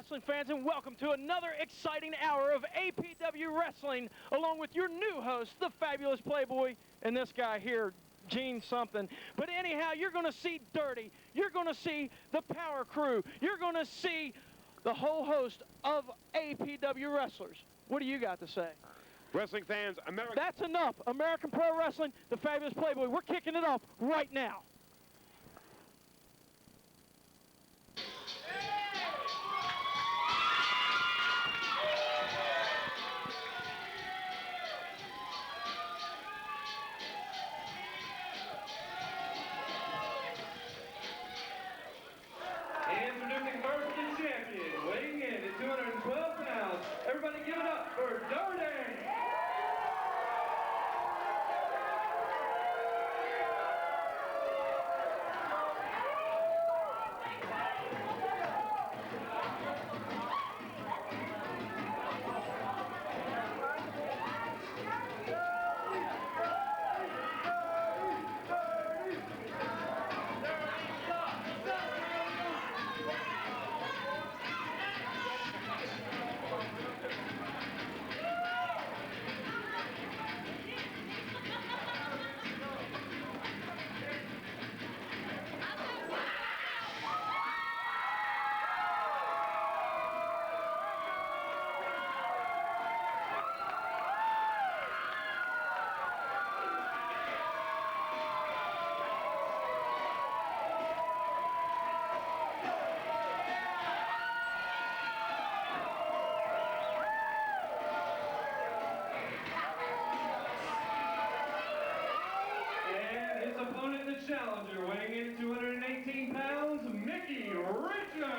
wrestling fans, and welcome to another exciting hour of APW Wrestling, along with your new host, the fabulous Playboy, and this guy here, Gene something. But anyhow, you're going to see Dirty, you're going to see the Power Crew, you're going to see the whole host of APW wrestlers. What do you got to say? Wrestling fans, America. That's enough. American Pro Wrestling, the fabulous Playboy. We're kicking it off right now. Introducing first the champion, weighing in at 212 pounds. Everybody give it up for Dirty! Challenger, weighing in at 218 pounds, Mickey Richards.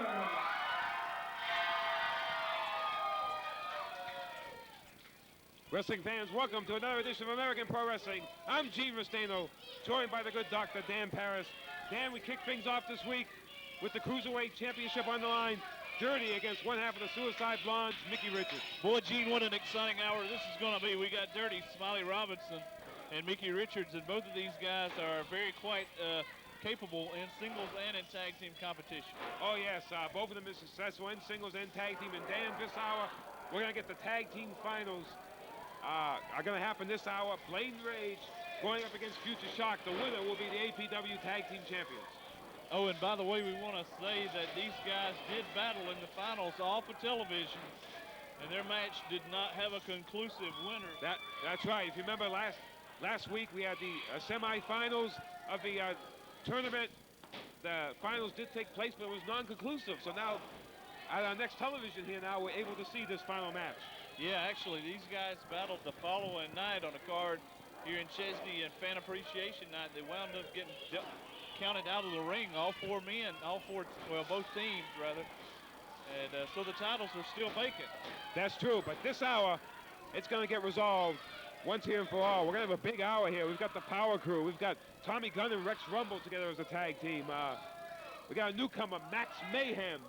Wrestling fans, welcome to another edition of American Pro Wrestling. I'm Gene Restaino, joined by the good Dr. Dan Paris. Dan, we kick things off this week with the Cruiserweight Championship on the line. Dirty against one half of the Suicide Blondes, Mickey Richards. Boy, Gene, what an exciting hour this is going to be. We got Dirty, Smiley Robinson, and Mickey Richards, and both of these guys are very quite capable in singles and in tag team competition. Oh yes, both of them are successful in singles and tag team. And Dan, this hour, we're going to get the tag team finals are going to happen this hour. Blatant Rage going up against Future Shock. The winner will be the APW Tag Team Champions. Oh, and by the way, we want to say that these guys did battle in the finals off of television, and their match did not have a conclusive winner. That's right. If you remember last week, we had the semifinals of the tournament. The finals did take place, but it was non-conclusive. So now, at our next television here now, we're able to see this final match. Yeah, actually, these guys battled the following night on a card here in Chesnee and Fan Appreciation Night. They wound up getting counted out of the ring, all four men, both teams, rather. And so the titles are still vacant. That's true, but this hour, it's going to get resolved once here and for all. We're going to have a big hour here. We've got the Power Crew. We've got Tommy Gunn and Rex Rumble together as a tag team. We got a newcomer, Max Mayhem.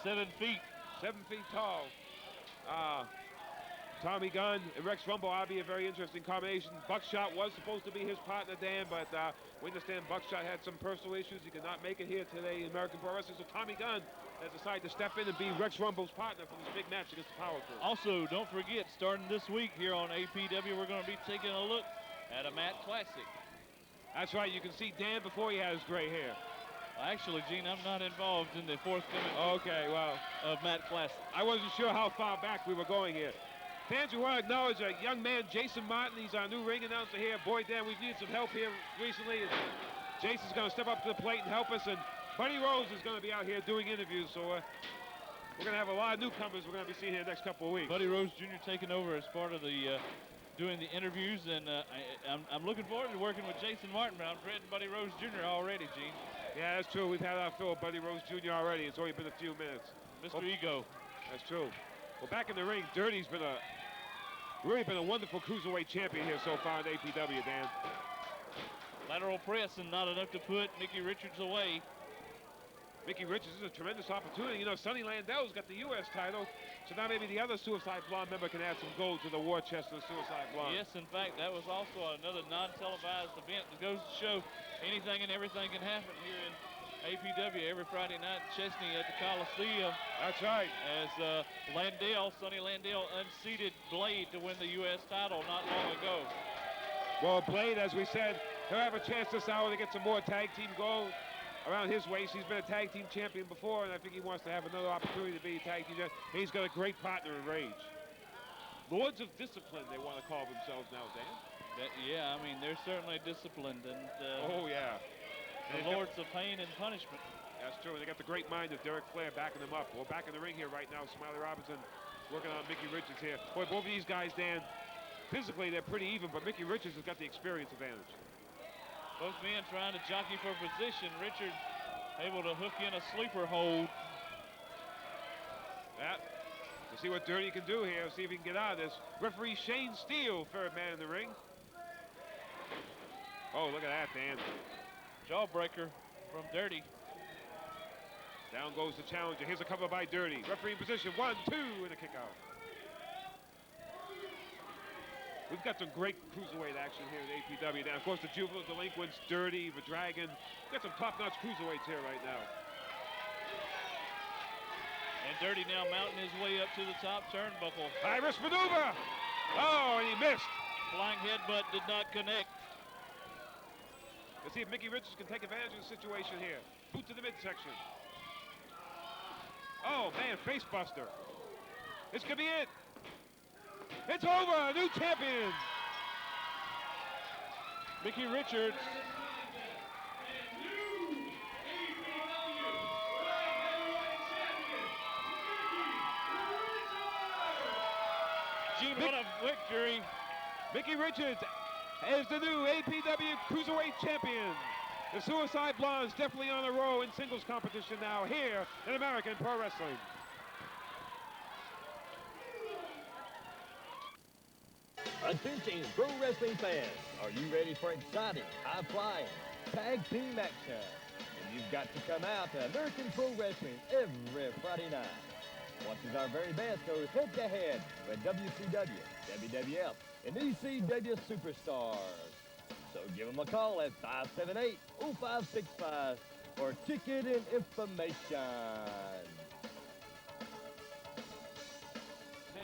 7 feet. 7 feet tall. Tommy Gunn and Rex Rumble ought to be a very interesting combination. Buckshot was supposed to be his partner, Dan, but we understand Buckshot had some personal issues. He could not make it here today in American Pro Wrestling, so Tommy Gunn has decided to step in and be Rex Rumble's partner for this big match against the Power Crew. Also, don't forget, starting this week here on APW, we're going to be taking a look at a Matt Classic. That's right. You can see Dan before he has gray hair. Actually, Gene, I'm not involved in the forthcoming of Matt Classic. I wasn't sure how far back we were going here. Fans, we want to acknowledge a young man, Jason Martin. He's our new ring announcer here. Boy, Dan, we've needed some help here recently. And Jason's going to step up to the plate and help us. And Buddy Rose is going to be out here doing interviews. So we're going to have a lot of newcomers we're going to be seeing here the next couple of weeks. Buddy Rose Jr. taking over as part of the doing the interviews. And I'm looking forward to working with Jason Martin. But I'm dreading Buddy Rose Jr. already, Gene. Yeah, that's true. We've had our fill of Buddy Rose Jr. already. It's only been a few minutes. Mr. Ego. That's true. Well, back in the ring, Dirty's really been a wonderful cruiserweight champion here so far in APW, Dan. Lateral press and not enough to put Mickey Richards away. Mickey Richards is a tremendous opportunity. You know, Sonny Landell's got the U.S. title, so now maybe the other Suicide Blonde member can add some gold to the war chest of the Suicide Blonde. Yes, in fact, that was also another non-televised event that goes to show anything and everything can happen here in APW every Friday night in Chesnee at the Coliseum. That's right. As Sonny Landale unseated Blade to win the U.S. title not long ago. Well, Blade, as we said, he'll have a chance this hour to get some more tag team gold around his waist. He's been a tag team champion before, and I think he wants to have another opportunity to be a tag team champion. He's got a great partner in Rage. Lords of Discipline, they want to call themselves now, Dan. Yeah, I mean, they're certainly disciplined. And oh, yeah. The Lords of Pain and Punishment. That's true. They got the great mind of Derek Flair backing them up. We're back in the ring here right now. Smiley Robinson working on Mickey Richards here. Boy, both of these guys, Dan, physically they're pretty even, but Mickey Richards has got the experience advantage. Both men trying to jockey for position. Richard able to hook in a sleeper hold. Yeah. To see what Dirty can do here, see if he can get out of this. Referee Shane Steele, third man in the ring. Oh, look at that, Dan. Jawbreaker from Dirty. Down goes the challenger. Here's a cover by Dirty. Referee in position, 1, 2, and a kick out. We've got some great cruiserweight action here at APW. Now, of course, the Juvenile Delinquents, Dirty, the Dragon. We've got some top-notch cruiserweights here right now. And Dirty now mounting his way up to the top turnbuckle. High-risk maneuver. Oh, and he missed. Flying headbutt did not connect. Let's see if Mickey Richards can take advantage of the situation here. Boot to the midsection. Oh, man, face buster. This could be it. It's over, a new champion. Mickey Richards. Gene, what a victory. Mickey Richards is the new APW Cruiserweight Champion. The Suicide Blondes definitely on a roll in singles competition now here in American Pro Wrestling. Attention pro wrestling fans, are you ready for exciting, high-flying tag team action? And you've got to come out to American Pro Wrestling every Friday night. Watches our very best goes head-to-head with WCW, WWF, and ECW superstars. So give them a call at 578-0565 for ticket and information.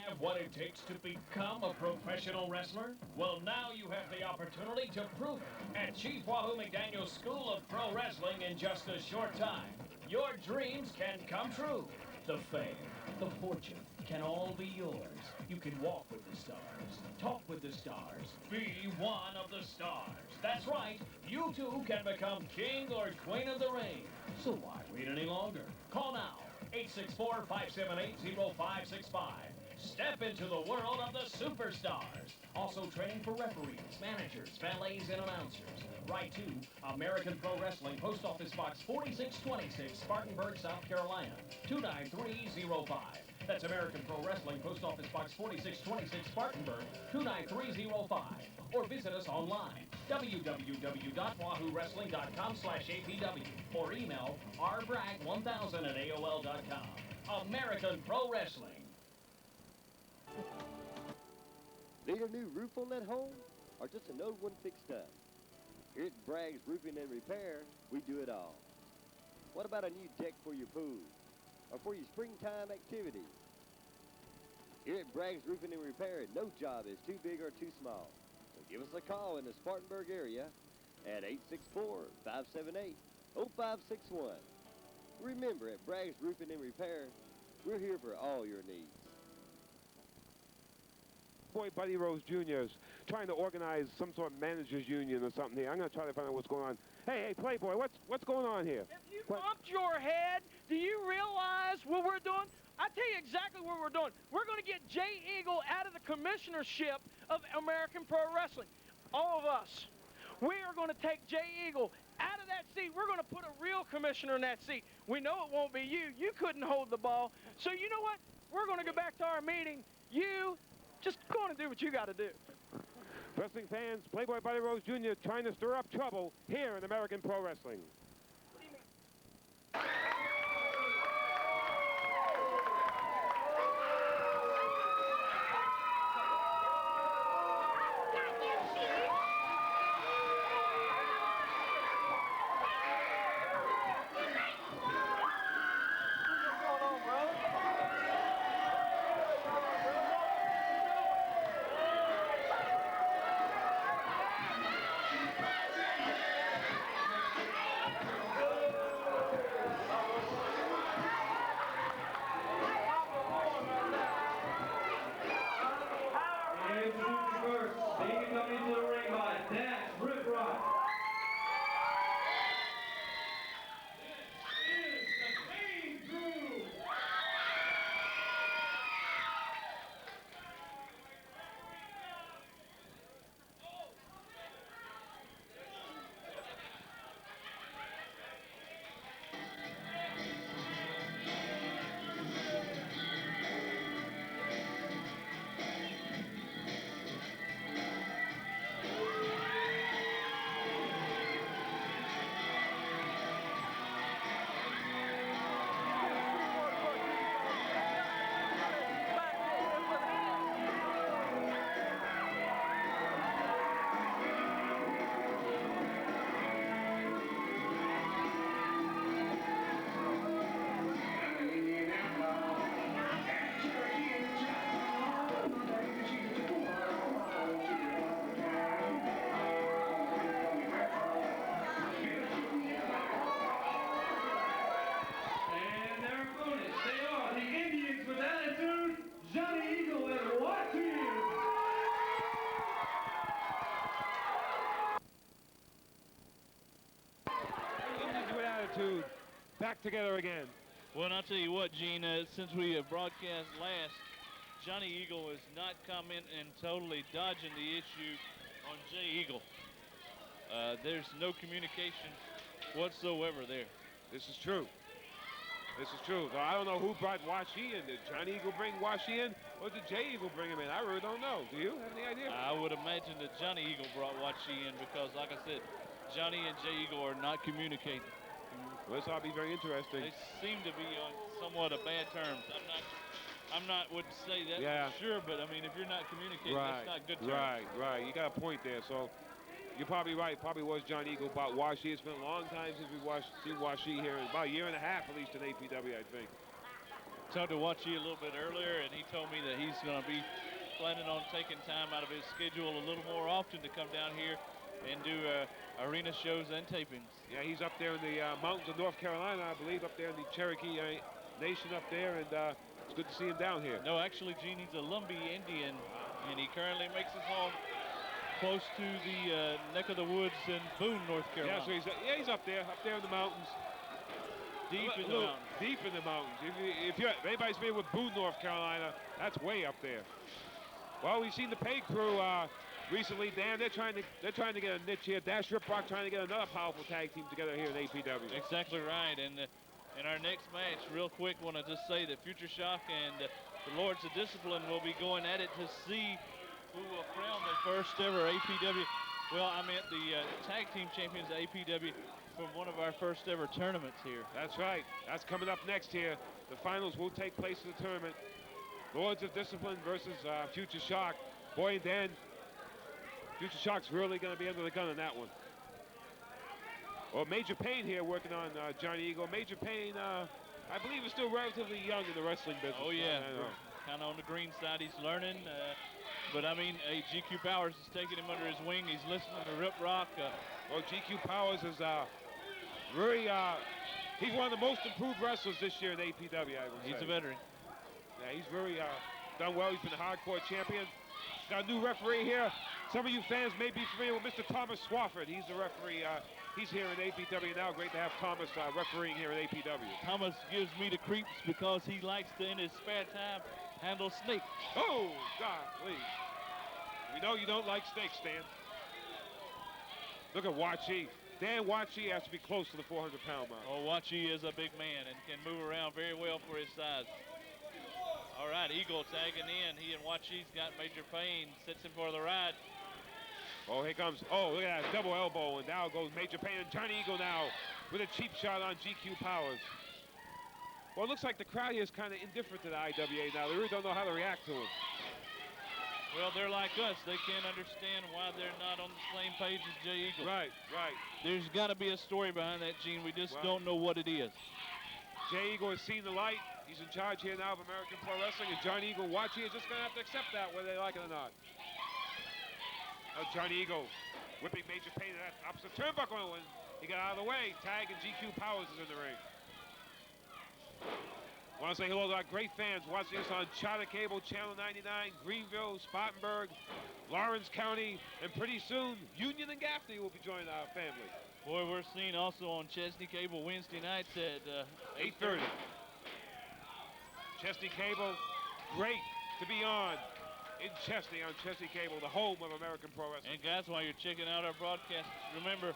Have what it takes to become a professional wrestler? Well, now you have the opportunity to prove it at Chief Wahoo McDaniel's School of Pro Wrestling in just a short time. Your dreams can come true. The fame, the fortune can all be yours. You can walk with the stars, talk with the stars, be one of the stars. That's right, you too can become king or queen of the ring. So why wait any longer? Call now, 864-578-0565. Step into the world of the superstars. Also training for referees, managers, valets, and announcers. Write to American Pro Wrestling, Post Office Box 4626, Spartanburg, South Carolina, 29305. That's American Pro Wrestling, Post Office Box 4626, Spartanburg, 29305. Or visit us online, www.wahoowrestling.com/APW, or email rbragg1000@AOL.com. American Pro Wrestling. Need a new roof on that home, or just an old one fixed up? Here at Bragg's Roofing and Repair, we do it all. What about a new deck for your pool, or for your springtime activities? Here at Bragg's Roofing and Repair, no job is too big or too small. So give us a call in the Spartanburg area at 864-578-0561. Remember, at Bragg's Roofing and Repair, we're here for all your needs. Boy, Buddy Rose Jr. is trying to organize some sort of managers union or something here. I'm going to try to find out what's going on. Hey, Playboy, what's going on here? If you bumped your head, do you realize what we're doing? I tell you exactly what we're doing. We're going to get Jay Eagle out of the commissionership of American Pro Wrestling. All of us. We are going to take Jay Eagle out of that seat. We're going to put a real commissioner in that seat. We know it won't be you. You couldn't hold the ball. So you know what? We're going to go back to our meeting. You just go on and do what you got to do. Wrestling fans, Playboy Buddy Rose Jr. trying to stir up trouble here in American Pro Wrestling. attitude back together again. Well, and I'll tell you what, Gene, since we have broadcast last, Johnny Eagle is not coming and totally dodging the issue on Jay Eagle. There's no communication whatsoever there. This is true. This is true. So I don't know who brought Washi in. Did Johnny Eagle bring Washi in, or did Jay Eagle bring him in? I really don't know. Do you have any idea? I would imagine that Johnny Eagle brought Washi in because, like I said, Johnny and Jay Eagle are not communicating. Well, this ought to be very interesting. They seem to be on somewhat of bad terms. I'm not would say that Yeah. for sure, but I mean, if you're not communicating, Right, that's not good terms. right. You got a point there. So you're probably right. Probably was Johnny Eagle bought Washi. It's been a long time since we've seen Washi here. About a year and a half, at least, in APW, I think. Talked to Wachi a little bit earlier, and he told me that he's going to be planning on taking time out of his schedule a little more often to come down here and do arena shows and tapings. Yeah, he's up there in the mountains of North Carolina, I believe, up there in the Cherokee Nation up there, and it's good to see him down here. No, actually, Gene, he's a Lumbee Indian, and he currently makes his home close to the neck of the woods in Boone, North Carolina. Yeah, so he's up there in the mountains. Deep in the mountains. Deep in the mountains. If anybody's familiar with Boone, North Carolina, that's way up there. Well, we've seen the pay crew recently, Dan. They're trying to get a niche here. Dash Rip Rock trying to get another powerful tag team together here in APW. Exactly right. And in our next match, real quick, want to just say that Future Shock and the Lords of Discipline will be going at it to see who will crown the first ever APW. Well, I meant the tag team champions of APW from one of our first ever tournaments here. That's right. That's coming up next here. The finals will take place in the tournament. Lords of Discipline versus Future Shock. Boy, Dan, Future Shock's really going to be under the gun on that one. Well, Major Payne here working on Johnny Eagle. Major Payne, I believe, is still relatively young in the wrestling business. Oh, yeah. Kind of on the green side. He's learning. But, I mean, GQ Powers is taking him under his wing. He's listening to Rip Rock. Well, GQ Powers is very, he's one of the most improved wrestlers this year in APW, I would say. He's a veteran. Yeah, he's very done well. He's been a hardcore champion. Got a new referee here. Some of you fans may be familiar with Mr. Thomas Swafford. He's the referee. He's here in APW now. Great to have Thomas refereeing here in APW. Thomas gives me the creeps because he likes to, in his spare time, handle snakes. Oh, God, please. We know you don't like snakes, Dan. Look at Wachi. Dan Wachi has to be close to the 400-pound mark. Oh, Wachi is a big man and can move around very well for his size. All right, Eagle tagging in. He and Wachi's got Major Payne. Sits him for the ride. Oh, here comes, oh, look at that double elbow, and now goes Major Payne, and Johnny Eagle now with a cheap shot on GQ Powers. Well, it looks like the crowd here is kind of indifferent to the IWA now. They really don't know how to react to him. Well, they're like us. They can't understand why they're not on the same page as Jay Eagle. Right. There's got to be a story behind that, Gene. We just don't know what it is. Jay Eagle has seen the light. He's in charge here now of American Pro Wrestling, and Johnny Eagle watching is just going to have to accept that, whether they like it or not. Johnny Eagle whipping Major Payne to that opposite turnbuckle, and he got out of the way. Tag and GQ Powers is in the ring. I want to say hello to our great fans watching us on Charter Cable, Channel 99, Greenville, Spartanburg, Lawrence County, and pretty soon, Union and Gaffney will be joining our family. Boy, we're seen also on Chesnee Cable Wednesday nights at 8:30. Chesnee Cable, great to be on in Chesnee, on Chesnee Cable, the home of American Pro Wrestling. And guys, while you're checking out our broadcasts, remember,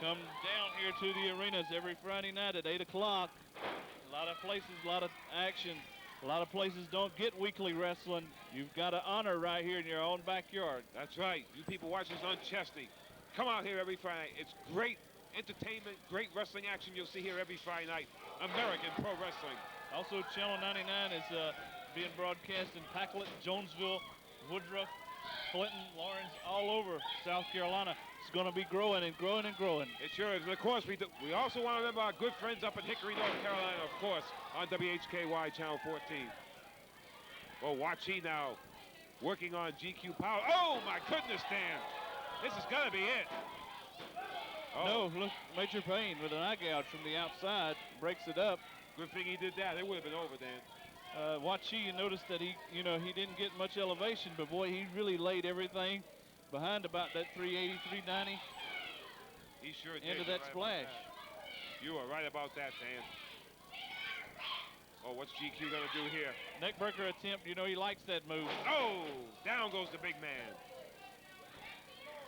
come down here to the arenas every Friday night at 8 o'clock. A lot of places, a lot of action. A lot of places don't get weekly wrestling. You've got to honor right here in your own backyard. That's right. You people watching us on Chesnee, come out here every Friday. It's great entertainment, great wrestling action you'll see here every Friday night. American Pro Wrestling. Also, Channel 99 is being broadcast in Packlet, Jonesville, Woodruff, Clinton, Lawrence, all over South Carolina. It's going to be growing and growing and growing. It sure is. And of course, we also want to remember our good friends up in Hickory, North Carolina, of course, on WHKY Channel 14. Well, Wachi now working on GQ Power. Oh, my goodness, Dan. This is going to be it. Oh. No, look, Major Payne with an eye gouge from the outside breaks it up. Good thing he did that. It would have been over, Dan. Wachi, you noticed that he didn't get much elevation, but boy, he really laid everything behind about that 380, 390 he sure did. into that splash. You are right about that, Dan. Oh, what's GQ going to do here? Neckbreaker attempt. You know he likes that move. Oh, down goes the big man.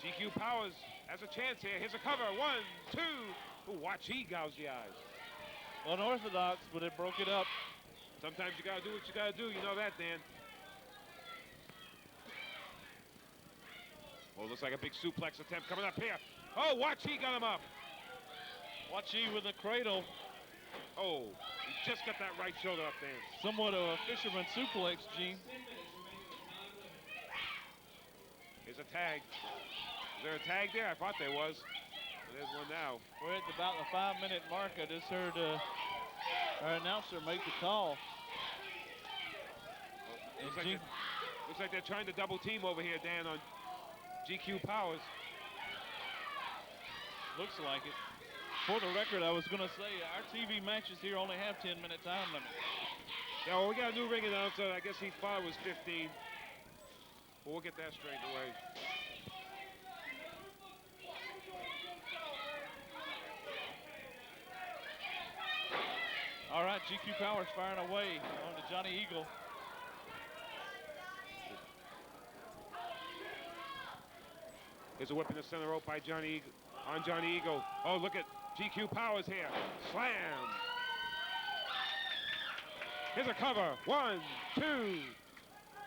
GQ Powers has a chance here. Here's a cover. 1, 2. Ooh, watch, he gouged the eyes. Unorthodox, but it broke it up. Sometimes you got to do what you got to do. You know that, Dan. Oh, looks like a big suplex attempt coming up here. Oh, watch, he got him up. Watch he with a cradle. Oh, he just got that right shoulder up there. Somewhat of a fisherman suplex, Gene. Here's a tag. Is there a tag there? I thought there was. There's one now. We're at about the 5-minute mark. I just heard our announcer make the call. Looks like they're trying to double team over here, Dan, on GQ Powers. Looks like it. For the record, I was going to say our TV matches here only have 10-minute time limit. Yeah, well, we got a new ring announcer. I guess he thought it was 15. But we'll get that straightened away. All right, GQ Powers firing away on to Johnny Eagle. Here's a whip in the center rope by Johnny Eagle. On Johnny Eagle. Oh, look at GQ Powers here. Slam. Here's a cover. 1, 2.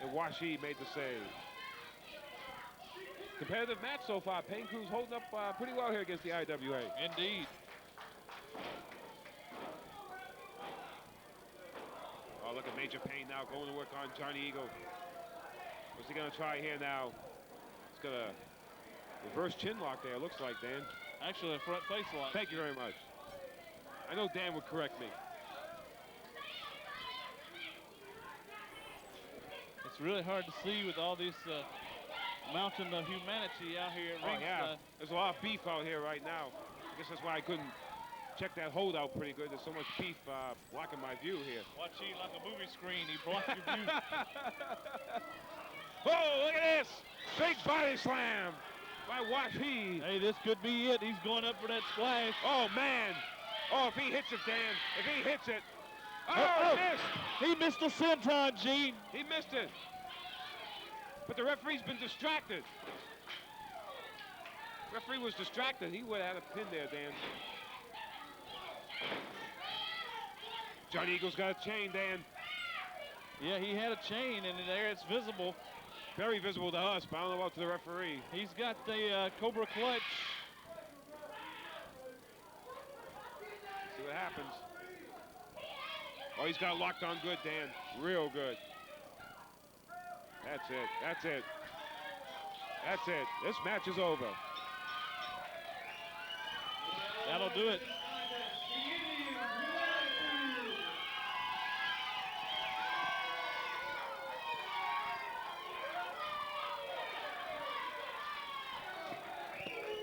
And Washi made the save. Competitive match so far. Pain Crew's holding up pretty well here against the IWA. Indeed. Oh, look at Major Pain now going to work on Johnny Eagle. What's he going to try here now? He's going to reverse chin lock there, looks like, Dan. Actually, a front face lock. Thank you very much. I know Dan would correct me. It's really hard to see with all this mountain of humanity out here at ringside. Yeah, there's a lot of beef out here right now. I guess that's why I couldn't check that holdout pretty good. There's so much beef blocking my view here. Watch he like a movie screen. He blocked your view. Oh, look at this! Big body slam by Washi. Hey, this could be it. He's going up for that splash. Oh, man. Oh, if he hits it, Dan. If he hits it. Oh, missed. He missed the senton, Gene. He missed it. But the referee's been distracted. Referee was distracted. He would have had a pin there, Dan. Johnny Eagle's got a chain, Dan. Yeah, he had a chain, and there it's visible. Very visible to us, but I don't know about to the referee. He's got the Cobra clutch. See what happens. Oh, he's got it locked on good, Dan. Real good. That's it. That's it. That's it. This match is over. That'll do it.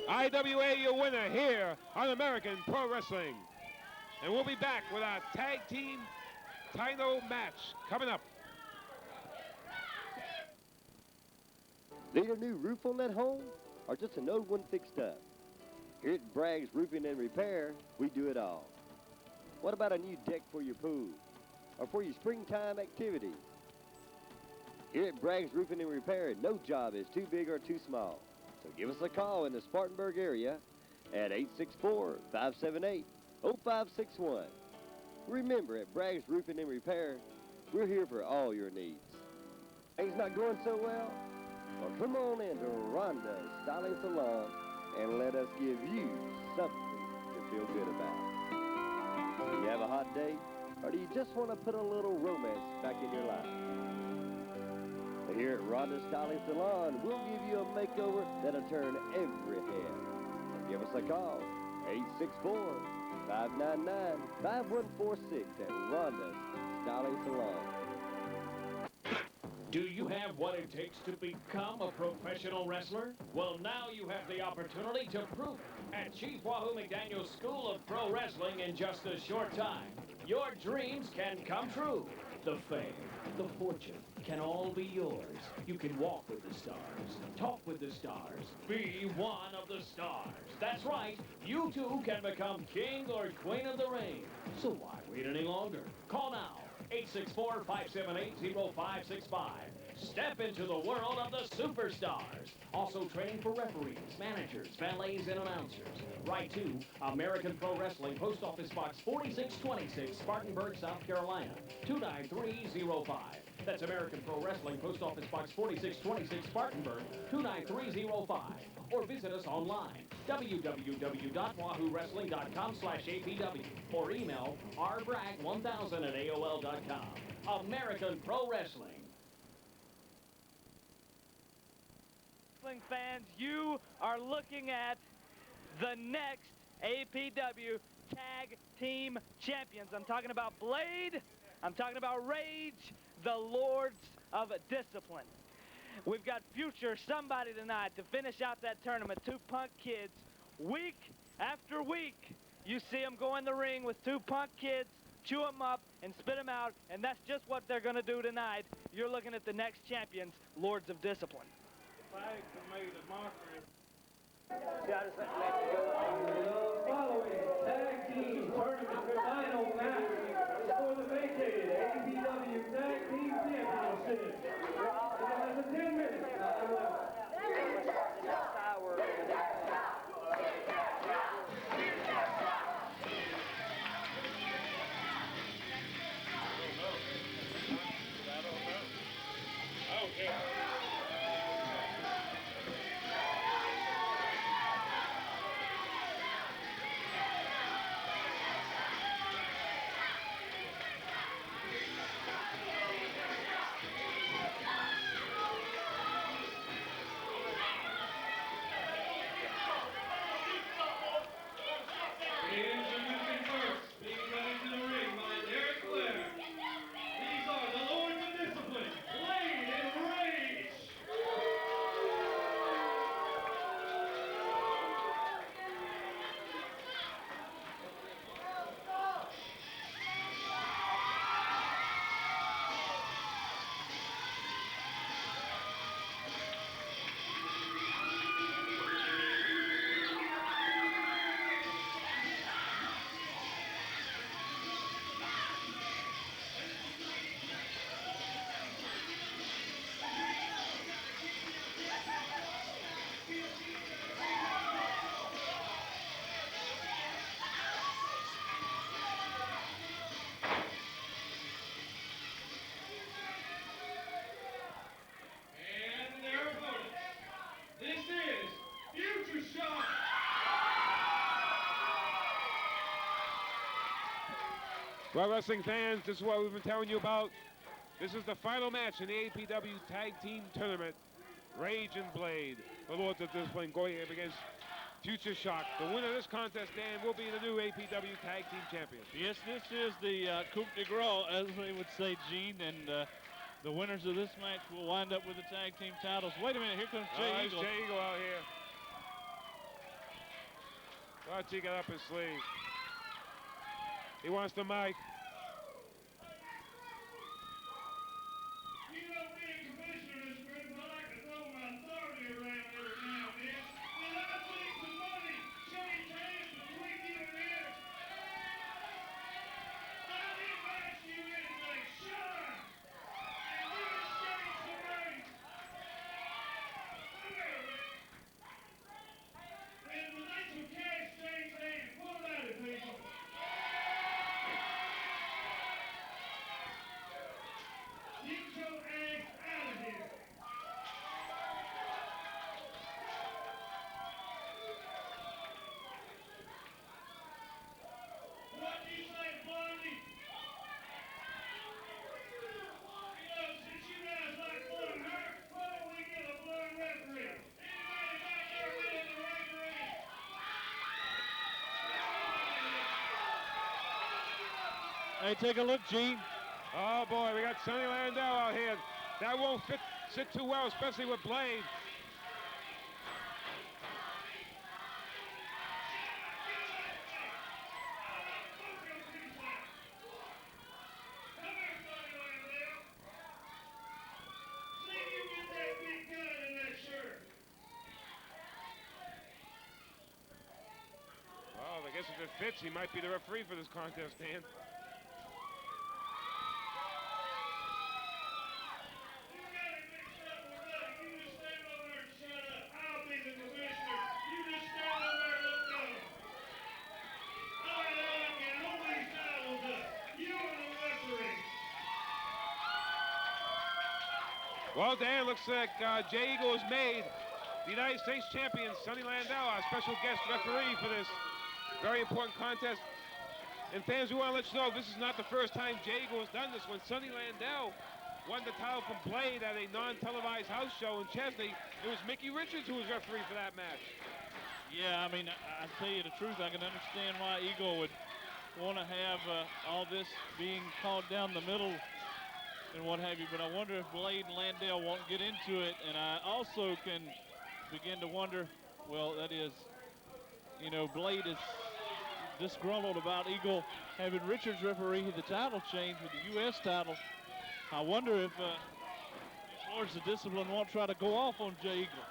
IWA, your winner here on American Pro Wrestling. And we'll be back with our tag team title match coming up. Need a new roof on that home or just an old one fixed up? Here at Bragg's Roofing and Repair, we do it all. What about a new deck for your pool or for your springtime activities? Here at Bragg's Roofing and Repair, no job is too big or too small. So give us a call in the Spartanburg area at 864-578-0561. Remember, at Bragg's Roofing and Repair, we're here for all your needs. Things not going so well? Well, come on in to Rhonda's Styling Salon and let us give you something to feel good about. Do you have a hot date, or do you just want to put a little romance back in your life? Here at Rhonda's Styling Salon, we'll give you a makeover that'll turn every head. So give us a call, 864-599-5146 at Rhonda's Styling Salon. Do you have what it takes to become a professional wrestler? Well, now you have the opportunity to prove it at Chief Wahoo McDaniel's School of Pro Wrestling in just a short time. Your dreams can come true. The fame, the fortune can all be yours. You can walk with the stars, talk with the stars, be one of the stars. That's right, you too can become king or queen of the ring. So why wait any longer? Call now, 864-578-0565. Step into the world of the superstars. Also training for referees, managers, valets, and announcers. Write to American Pro Wrestling, Post Office Box 4626, Spartanburg, South Carolina, 29305. That's American Pro Wrestling, Post Office Box 4626, Spartanburg, 29305. Or visit us online, www.wahoowrestling.com/APW, or email rbragg1000@AOL.com. American Pro Wrestling. Wrestling fans, you are looking at the next APW Tag Team Champions. I'm talking about Blade. I'm talking about Rage, the Lords of Discipline. We've got future somebody tonight to finish out that tournament. Two punk kids, week after week, you see them go in the ring with two punk kids, chew them up and spit them out, and that's just what they're going to do tonight. You're looking at the next champions, Lords of Discipline. The following tag team tournament final match for the vacated APW Tag Team Championship. It has a 10-minute time limit. Introducing first, being led into the ring by Derek Blair. These are the Lords of Discipline, Blade and Rage. And their opponents. This is Future Shock. Well, wrestling fans, this is what we've been telling you about. This is the final match in the APW Tag Team Tournament. Rage and Blade, the Lords of Discipline, going up against Future Shock. The winner of this contest, Dan, will be the new APW Tag Team Champions. Yes, this is the coup de grace, as they would say, Gene, and the winners of this match will wind up with the tag team titles. Wait a minute, here comes Jay Eagle. Jay Eagle out here. What's he got up his sleeve? He wants the mic. You know, being commissioner of this group, I like to throw my authority around every now and then. When I see somebody change hands between you and him, I need to ask you anything. Shut up! And you exchange the ring. Look at me. And when they two cats change hands, pull it out of people. Get your ass out of here. What do you say, Blondie? You know, since you guys like blowing her, why don't we get a blowing referee? Anybody back there willing to referee? Hey, take a look, Gene. Oh boy, we got Sonny Landau out here. That won't sit too well, especially with Blade. Come here, Sonny Landau. fits, he might be the referee for this contest, Dan. Well, Dan, looks like Jay Eagle has made the United States champion, Sonny Landau, our special guest referee for this very important contest. And fans, we want to let you know this is not the first time Jay Eagle has done this. When Sonny Landau won the title from Blade at a non-televised house show in Chesnee, it was Mickey Richards who was referee for that match. Yeah, I mean, I tell you the truth, I can understand why Eagle would want to have all this being called down the middle and what have you, but I wonder if Blade and Landau won't get into it, and I also can begin to wonder, well, that is, you know, Blade is disgruntled about Eagle having Richards referee the title change with the U.S. title. I wonder if these Lords of Discipline won't try to go off on Jay Eagle.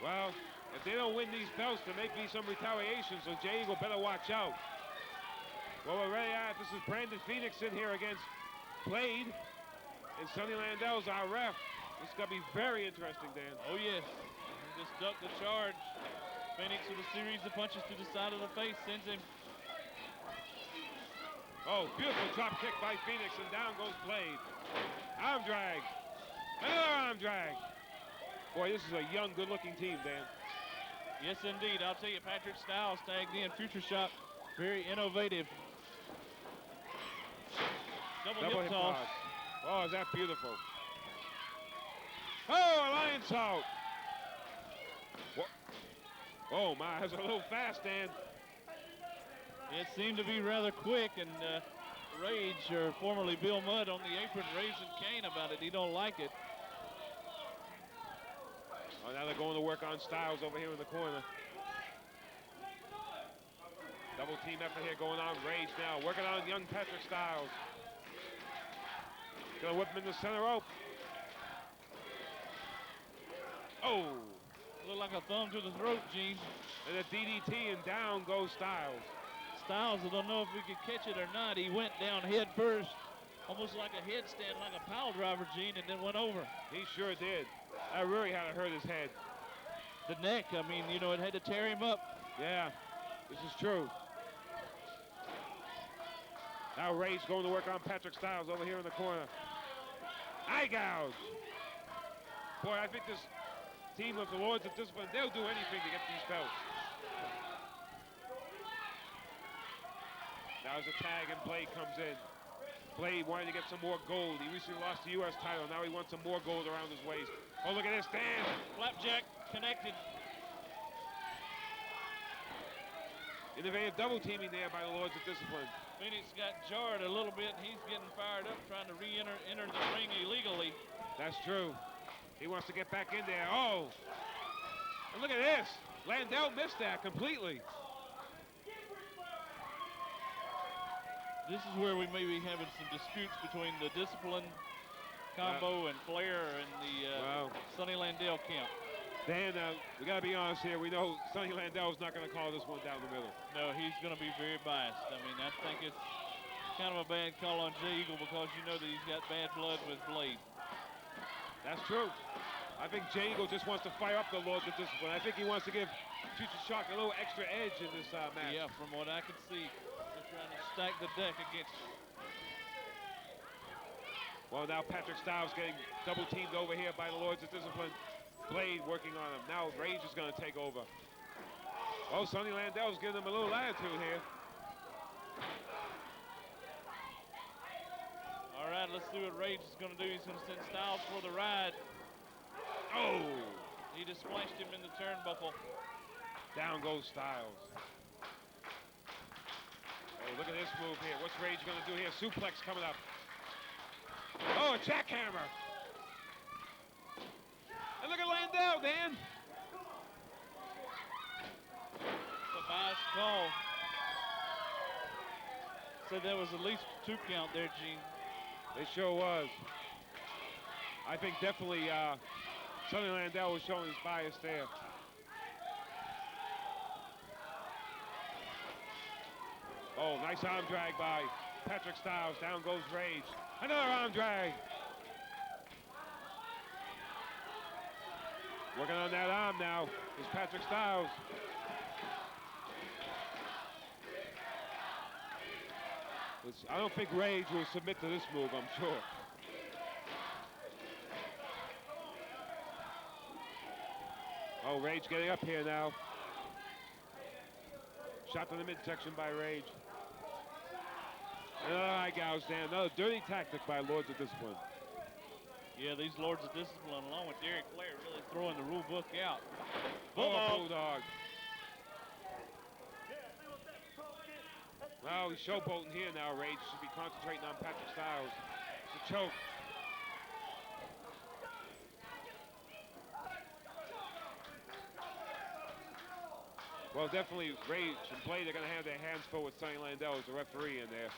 Well, if they don't win these belts, there may be some retaliation, so Jay Eagle better watch out. Well, we're ready at. This is Brandon Phoenix in here against Blade. And Sonny Landau's our ref. This is going to be very interesting, Dan. Oh, yes. He just ducked the charge. Phoenix with a series of punches to the side of the face sends him. Oh, beautiful drop kick by Phoenix, and down goes Blade. Arm drag. Another arm drag. Boy, this is a young, good-looking team, Dan. Yes, indeed. I'll tell you, Patrick Styles tagged in. Future Shot, very innovative. Double hip toss. Oh, is that beautiful? Oh, a lion salt. Oh, my, that's a little fast, Dan. It seemed to be rather quick, and Rage, or formerly Bill Mudd, on the apron raising Kane about it. He don't like it. Oh, now they're going to work on Styles over here in the corner. Double team effort here going on. Rage now working on young Patrick Styles. Gonna whip him in the center rope. Oh. Looked like a thumb to the throat, Gene. And a DDT, and down goes Styles. Styles, I don't know if we could catch it or not. He went down head first, almost like a headstand, like a pile driver, Gene, and then went over. He sure did. That really had to hurt his head. The neck, I mean, you know, it had to tear him up. Yeah, this is true. Now Ray's going to work on Patrick Styles over here in the corner. Eye gouge. Boy, I think this team of the Lords of Discipline, they'll do anything to get these belts. Now as a tag and Blade comes in. Blade wanted to get some more gold. He recently lost the U.S. title. Now he wants some more gold around his waist. Oh, look at this, Dan. Flapjack connected. Innovative double teaming there by the Lords of Discipline. Phoenix got jarred a little bit. He's getting fired up, trying to enter the ring illegally. That's true. He wants to get back in there. Oh, and look at this. Landau missed that completely. This is where we may be having some disputes between the Discipline combo and Flair and the Sonny Landau camp. Dan, we got to be honest here. We know Sonny Landau is not going to call this one down the middle. No, he's going to be very biased. I mean, I think it's kind of a bad call on Jay Eagle because you know that he's got bad blood with Blade. That's true. I think Jay Eagle just wants to fire up the Lords of Discipline. I think he wants to give Future Shock a little extra edge in this match. Yeah, from what I can see, they're trying to stack the deck against you. Well, now Patrick Styles getting double teamed over here by the Lords of Discipline. Blade working on him. Now Rage is going to take over. Oh, Sonny Landau's giving him a little attitude here. All right, let's see what Rage is going to do. He's going to send Styles for the ride. Oh! He just splashed him in the turnbuckle. Down goes Styles. Oh, look at this move here. What's Rage going to do here? Suplex coming up. Oh, a jackhammer. And look at Landau, Dan. The bias call. Said there was at least 2 count there, Gene. It sure was. I think definitely Sonny Landau was showing his bias there. Oh, nice arm drag by Patrick Styles. Down goes Rage. Another arm drag. Working on that arm now is Patrick Styles. I don't think Rage will submit to this move, I'm sure. Oh, Rage getting up here now. Shot to the midsection by Rage. Another eye gouge, Dan. Another dirty tactic by Lords of Discipline. Yeah, these Lords of Discipline, along with Derek Blair, really throwing the rule book out. Bulldog. Well, he's showboating here now, Rage. Should be concentrating on Patrick Styles. It's a choke. Well, definitely Rage and Blade are going to have their hands full with Sonny Landell as the referee in there.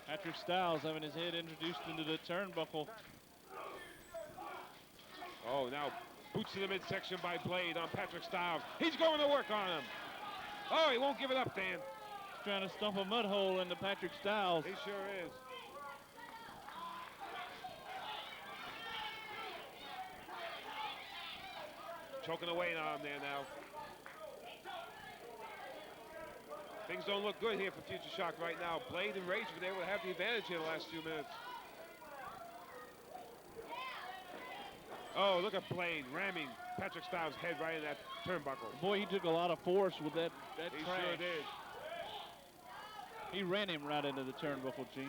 Patrick Styles having his head introduced into the turnbuckle. Oh, now boots to the midsection by Blade on Patrick Styles. He's going to work on him. Oh, he won't give it up, Dan. He's trying to stump a mud hole into Patrick Styles. He sure is. Choking away on him there now. Things don't look good here for Future Shock right now. Blade and Rage were able to have the advantage here the last few minutes. Oh, look at Blade ramming Patrick Styles' head right in that turnbuckle. Boy, he took a lot of force with that He crash. sure did. He ran him right into the turnbuckle, Gene.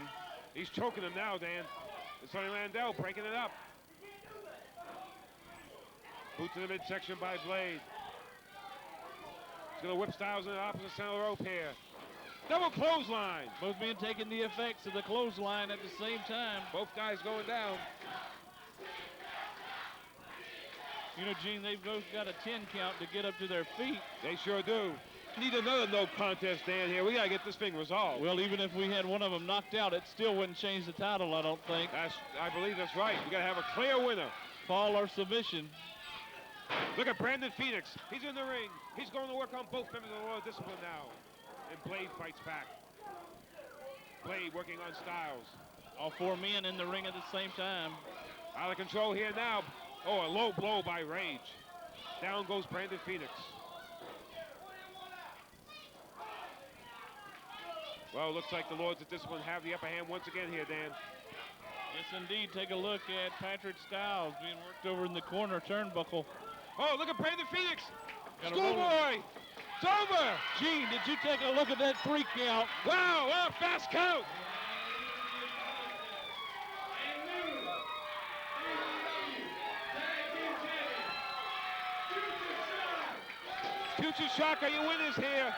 He's choking him now, Dan. It's Sonny Landell breaking it up. Boot to the midsection by Blade. He's going to whip Styles in the opposite center rope here. Double clothesline. Both men taking the effects of the clothesline at the same time. Both guys going down. You know, Gene, they've both got a 10 count to get up to their feet. They sure do. Need another no contest, Dan, here. We got to get this thing resolved. Well, even if we had one of them knocked out, it still wouldn't change the title, I don't think. I believe that's right. We got to have a clear winner. Fall or submission. Look at Brandon Phoenix. He's in the ring. He's going to work on both members of the Royal Discipline now. And Blade fights back. Blade working on Styles. All four men in the ring at the same time. Out of control here now. Oh, a low blow by Rage. Down goes Brandon Phoenix. Well, it looks like the Lords of Discipline have the upper hand once again here, Dan. Yes, indeed. Take a look at Patrick Styles being worked over in the corner turnbuckle. Oh, look at Brandon Phoenix. Got a roll. Schoolboy. It's over. Gene, did you take a look at that 3 count? Wow, what a fast count. Future Shock are your winners here.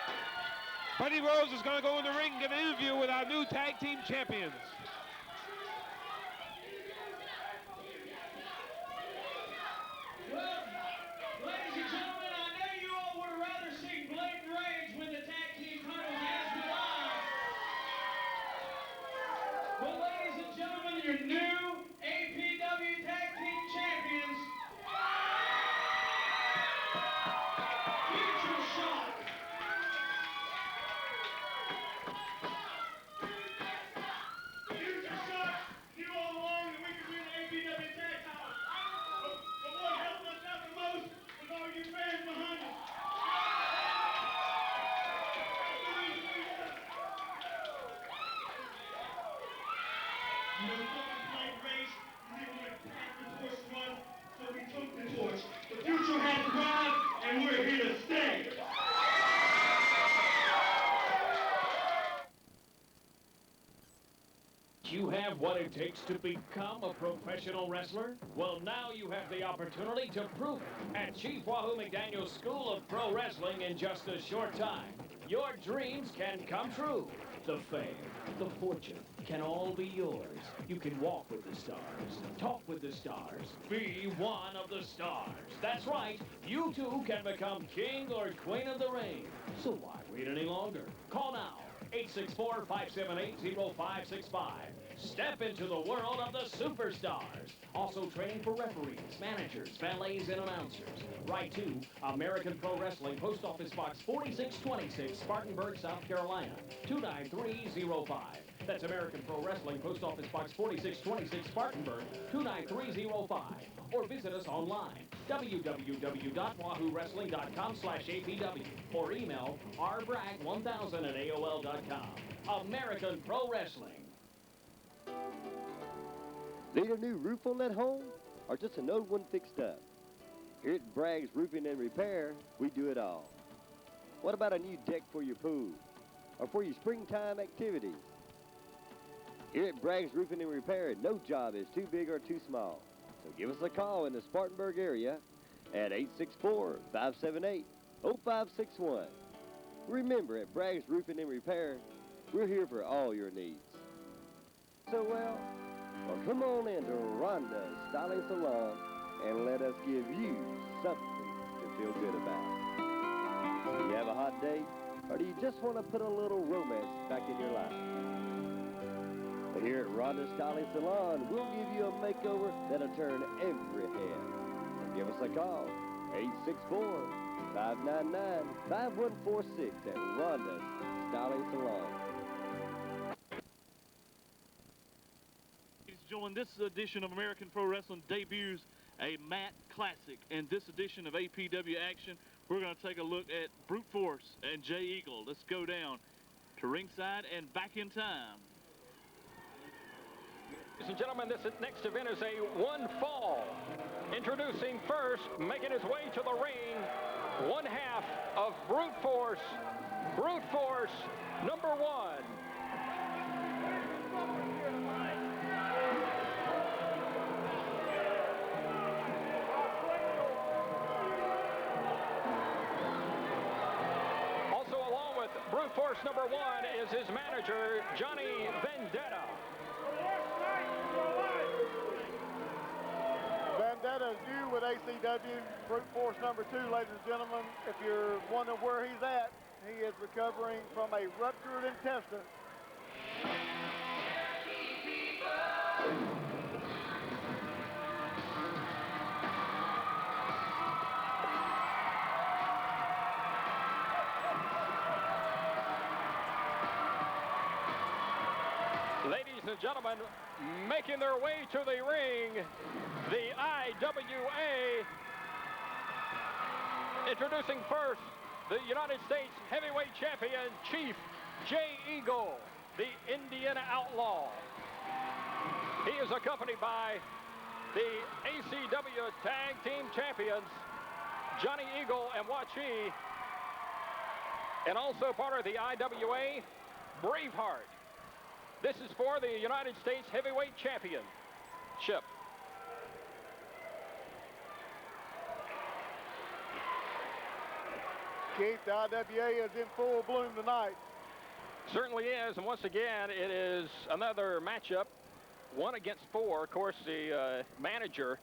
Buddy Rose is going to go in the ring and give an interview with our new tag team champions. Well, ladies and gentlemen, I know you all would rather see Blade and Rage win the tag team titles as would I. But ladies and gentlemen, your new APW tag team champions, Future Shock. Future Shock, you all along that we could win the APW tag title. But what helped us out the most was all you fans behind us. You know, fucking played race, you didn't want to have the torch run, so we took the torch. The future has arrived, and we're here to stay. You have what it takes to become a professional wrestler? Well, now you have the opportunity to prove it at Chief Wahoo McDaniel's School of Pro Wrestling in just a short time. Your dreams can come true. The fame, the fortune can all be yours. You can walk with the stars, talk with the stars, be one of the stars. That's right, you too can become king or queen of the ring. So why wait any longer? Call now. 864-578-0565. Step into the world of the superstars. Also training for referees, managers, valets, and announcers. Write to American Pro Wrestling, Post Office Box 4626, Spartanburg, South Carolina, 29305. That's American Pro Wrestling, Post Office Box 4626, Spartanburg, 29305. Or visit us online, www.wahoowrestling.com/APW, or email rbragg1000@AOL.com. American Pro Wrestling. Need a new roof on that home, or just an old one fixed up? Here at Bragg's Roofing and Repair, we do it all. What about a new deck for your pool, or for your springtime activities? Here at Bragg's Roofing and Repair, no job is too big or too small. So give us a call in the Spartanburg area at 864-578-0561. Remember, at Bragg's Roofing and Repair, we're here for all your needs. So, well, come on in to Rhonda's Styling Salon and let us give you something to feel good about. Do you have a hot day, or do you just want to put a little romance back in your life? Here at Rhonda's Styling Salon, we'll give you a makeover that'll turn every head. Give us a call, 864-599-5146 at Rhonda's Styling Salon. Ladies and gentlemen, this edition of American Pro Wrestling debuts a Mat Classic. In this edition of APW Action, we're going to take a look at Brute Force and Jay Eagle. Let's go down to ringside and back in time. Ladies and gentlemen, this next event is a one fall. Introducing first, making his way to the ring, one half of Brute Force number 1. Also along with Brute Force number 1 is his manager, Johnny Vendetta. Vendetta is new with ACW, Brute Force number 2, ladies and gentlemen. If you're wondering where he's at, he is recovering from a ruptured intestine. Ladies and gentlemen, making their way to the ring, the IWA. Introducing first, the United States Heavyweight Champion, Chief Jay Eagle, the Indian Outlaw. He is accompanied by the ACW Tag Team Champions, Johnny Eagle and Wachi, and also part of the IWA, Braveheart. This is for the United States Heavyweight Championship. Keith, the IWA is in full bloom tonight. Certainly is, and once again, it is another matchup, 1 against 4. Of course, the manager,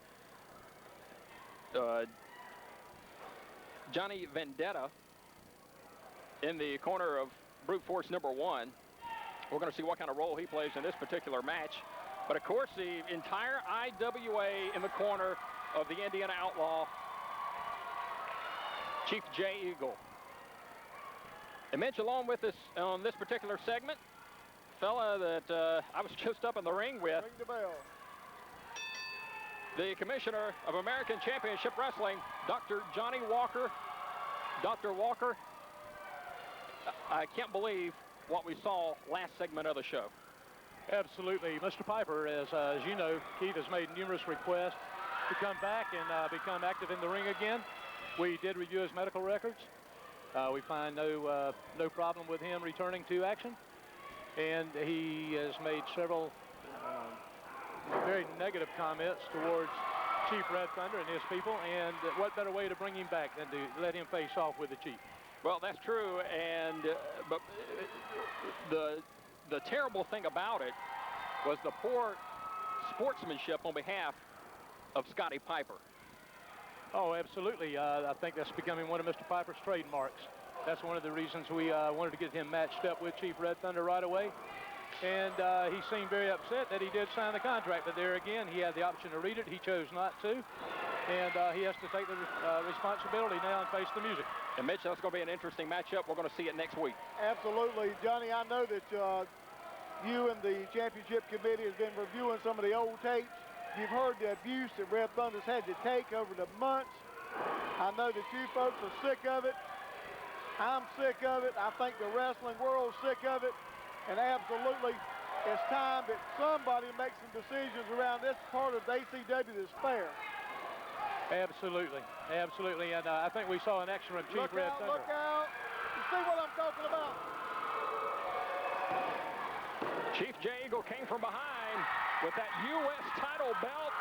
Johnny Vendetta, in the corner of Brute Force number 1. We're going to see what kind of role he plays in this particular match. But, of course, the entire IWA in the corner of the Indian Outlaw, Chief Jay Eagle. And Mitch, along with us on this particular segment, fella that I was just up in the ring with, Ring the bell. the Commissioner of American Championship Wrestling, Dr. Johnny Walker. Dr. Walker, I can't believe what we saw last segment of the show. Absolutely. Mr. Piper, as you know, Keith has made numerous requests to come back and become active in the ring again. We did review his medical records. We find no problem with him returning to action. And he has made several very negative comments towards Chief Red Thunder and his people. And what better way to bring him back than to let him face off with the Chief? Well, that's true, and but the terrible thing about it was the poor sportsmanship on behalf of Scotty Piper. Oh, absolutely. I think that's becoming one of Mr. Piper's trademarks. That's one of the reasons we wanted to get him matched up with Chief Red Thunder right away. And he seemed very upset that he did sign the contract. But there again, he had the option to read it. He chose not to. And he has to take the responsibility now and face the music. And Mitch, that's going to be an interesting matchup. We're going to see it next week. Absolutely. Johnny, I know that you and the championship committee has been reviewing some of the old tapes. You've heard the abuse that Red Thunder's had to take over the months. I know that you folks are sick of it. I'm sick of it. I think the wrestling world's sick of it. And absolutely, it's time that somebody makes some decisions around this part of the ACW that's fair. Absolutely. Absolutely. And I think we saw an action from Chief Red Thunder. Look out. You see what I'm talking about? Chief Jay Eagle came from behind with that U.S. title belt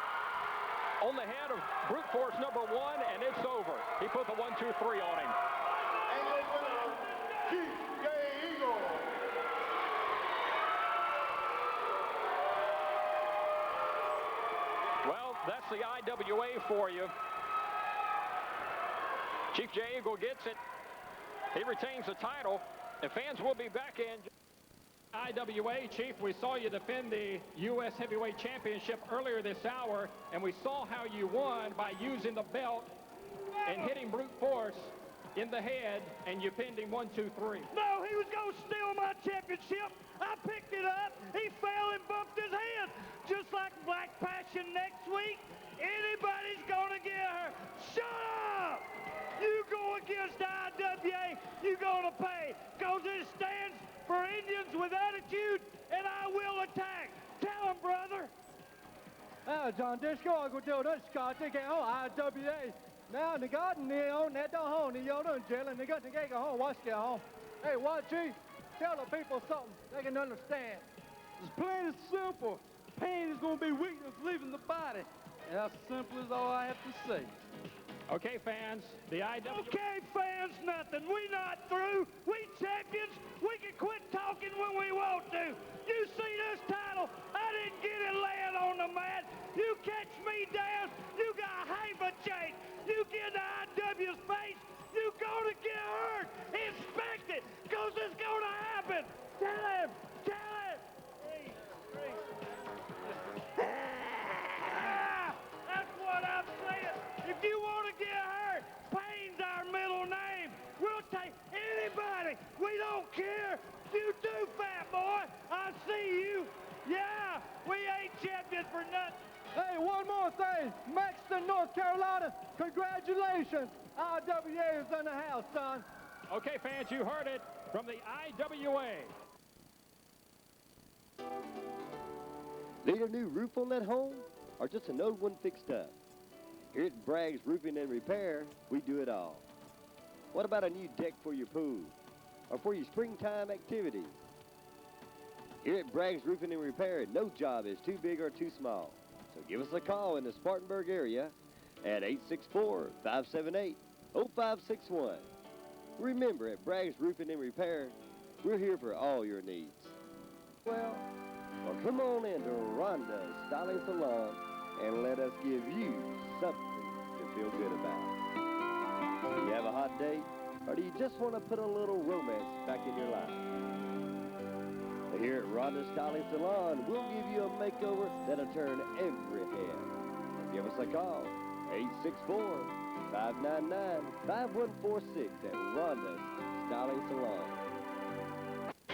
on the head of Brute Force number 1, and it's over. He put the 1, 2, 3 on him. And your winner, Chief Jay Eagle. Well, that's the IWA for you. Chief Jay Eagle gets it. He retains the title, and fans will be back in. IWA, Chief, we saw you defend the U.S. Heavyweight Championship earlier this hour, and we saw how you won by using the belt and hitting Brute Force in the head, and you pinned him 1, 2, 3. No, he was going to steal my championship. I picked it up. He fell and bumped his head. Just like Black Passion next week, anybody's going to get her. Shut up! You go against IWA, you're going to pay, because it stands for Indians with attitude, and I will attack. Tell him, brother. John Disco, I go do this, Scott, they get home, IWA. Now, the garden, they own that the home, the young jail, and they got to get home, watch get home. Hey, what, Chief? Tell the people something they can understand. It's plain and simple. Pain is going to be weakness leaving the body. And that's simple as all I have to say. Okay, fans, the IWA... Okay, fans, nothing. We not through. We champions. We can quit talking when we want to. You see this title? I didn't get it laying on the mat. You catch me down, you got half a chance. You get the IW's face, you gonna get hurt. Expect it, because it's gonna happen. Tell him. Tell him. That's what I'm saying. If you want to get hurt, pain's our middle name. We'll take anybody. We don't care. You do, fat boy. I see you. Yeah, we ain't champions for nothing. Hey, one more thing. Maxton, North Carolina, congratulations. IWA is in the house, son. Okay, fans, you heard it from the IWA. Need a new roof on that home, or just an old one fixed up? Here at Bragg's Roofing and Repair, we do it all. What about a new deck for your pool, or for your springtime activities? Here at Bragg's Roofing and Repair, no job is too big or too small. So give us a call in the Spartanburg area at 864-578-0561. Remember, at Bragg's Roofing and Repair, we're here for all your needs. Well, come on into Rhonda's Styling Salon and let us give you something to feel good about. Do you have a hot day, or do you just want to put a little romance back in your life? Here at Rhonda's Styling Salon, we'll give you a makeover that'll turn every head. Give us a call, 864-599-5146 at Rhonda's Styling Salon.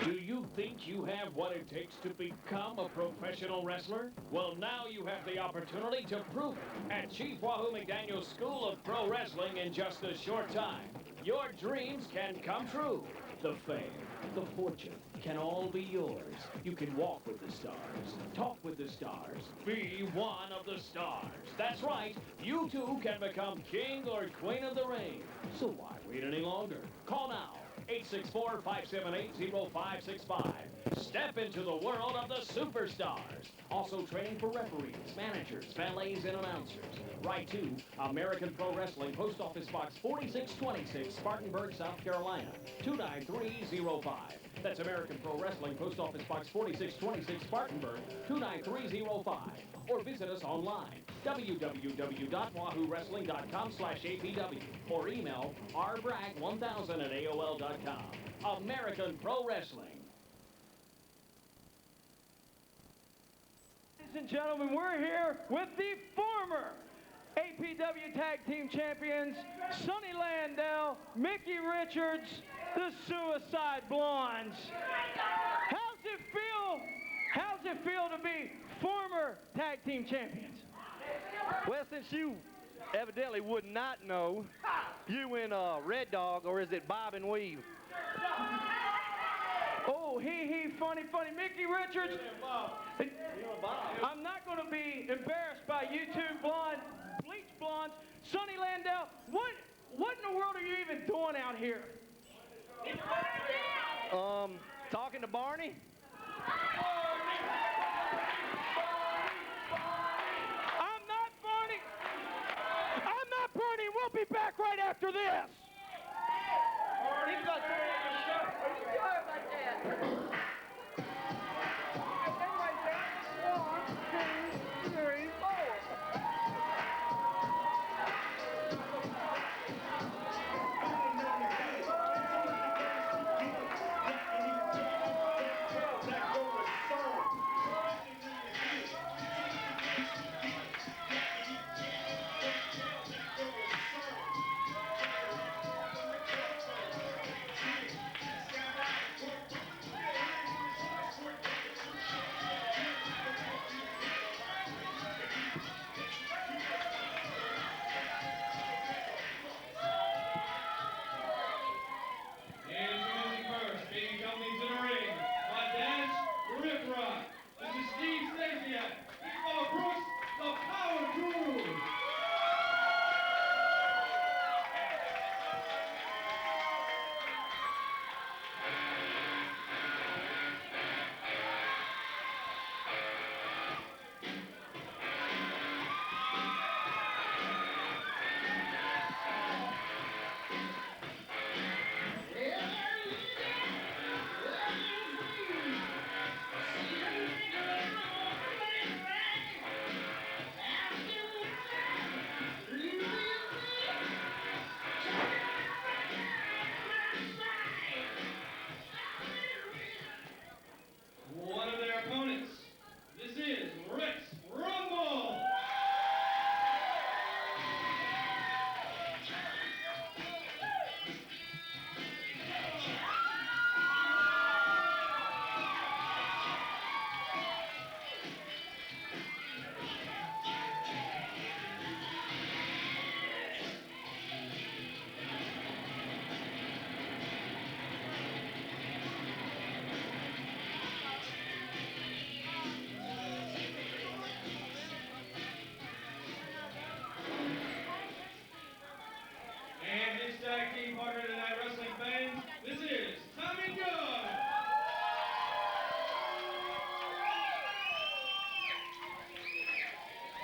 Do you think you have what it takes to become a professional wrestler? Well, now you have the opportunity to prove it at Chief Wahoo McDaniel's School of Pro Wrestling in just a short time. Your dreams can come true. The fame, the fortune can all be yours. You can walk with the stars, talk with the stars, be one of the stars. That's right, you too can become king or queen of the ring. So why wait any longer? Call now. 864-578-0565. Step into the world of the superstars. Also training for referees, managers, valets, and announcers. Write to American Pro Wrestling, Post Office Box 4626, Spartanburg, South Carolina, 29305. That's American Pro Wrestling, Post Office Box 4626, Spartanburg, 29305. Or visit us online, www.wahoowrestling.com/APW, or email rbragg1000@AOL.com. American Pro Wrestling. Ladies and gentlemen, we're here with the former APW Tag Team Champions, Sonny Landau, Mickey Richards, the Suicide Blondes. How's it feel to be former Tag Team Champions? Well, since you evidently would not know, you win Red Dog, or is it Bob and Weave? Oh, funny. Mickey Richards. I'm not going to be embarrassed by you two bleach blondes. Sonny Landau, what in the world are you even doing out here? Talking to Barney? I'm not Barney. We'll be back right after this. One of their opponents, this is Rex Rumble. And his tag team partner tonight, wrestling fans, this is Tommy Gunn.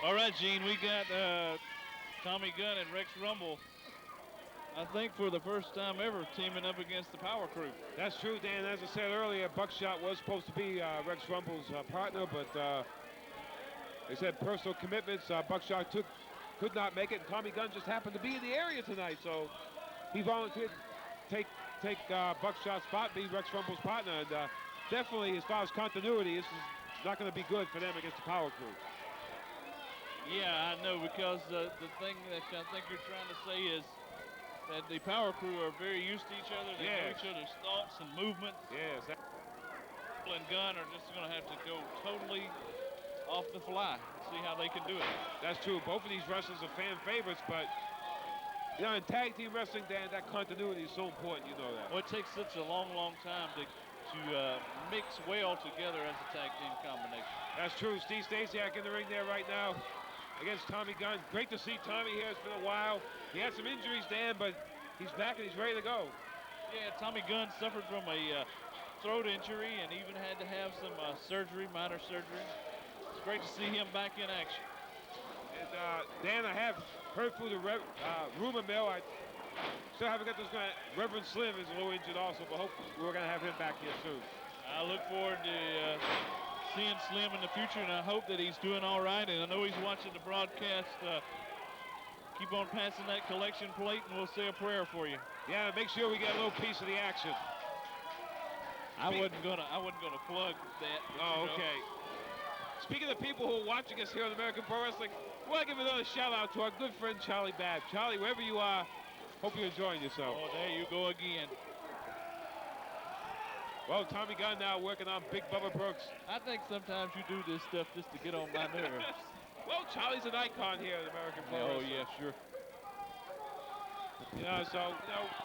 All right, Gene, we got Tommy Gunn and Rex Rumble, I think for the first time ever, teaming up against the Power Crew. That's true, Dan. As I said earlier, Buckshot was supposed to be Rex Rumble's partner, but they said personal commitments. Buckshot could not make it, and Tommy Gunn just happened to be in the area tonight, so he volunteered to take Buckshot's spot, be Rex Rumble's partner, and definitely, as far as continuity, this is not going to be good for them against the Power Crew. Yeah, I know, because the thing that I think you're trying to say is that the Power Crew are very used to each other. They know each other's thoughts and movements. Yes. And Gunn are just going to have to go totally off the fly, see how they can do it. That's true. Both of these wrestlers are fan favorites, but you know, in tag team wrestling, Dan, that continuity is so important. You know that. Well, it takes such a long time to mix well together as a tag team combination. That's true. Steve Stasiak in the ring there right now against Tommy Gunn. Great to see Tommy here. It's been a while. He had some injuries, Dan, but he's back and he's ready to go. Yeah, Tommy Gunn suffered from a throat injury and even had to have some surgery, minor surgery. It's great to see him back in action. And Dan, I have heard through the rumor mill, Still haven't got this guy. Reverend Slim is a little injured also, but hope we're going to have him back here soon. I look forward to seeing Slim in the future, and I hope that he's doing all right. And I know he's watching the broadcast. Keep on passing that collection plate, and we'll say a prayer for you. Yeah, make sure we get a little piece of the action. I wasn't gonna plug that. Oh, okay. Speaking of people who are watching us here on American Pro Wrestling, we want to give another shout out to our good friend Charlie Babb. Charlie, wherever you are, hope you're enjoying yourself. Oh, there you go again. Well, Tommy Gunn now working on Big Bubba Brooks. I think sometimes you do this stuff just to get on my nerves. Well, Charlie's an icon here at American Pro Oh, Wrestling. yeah, sure. So,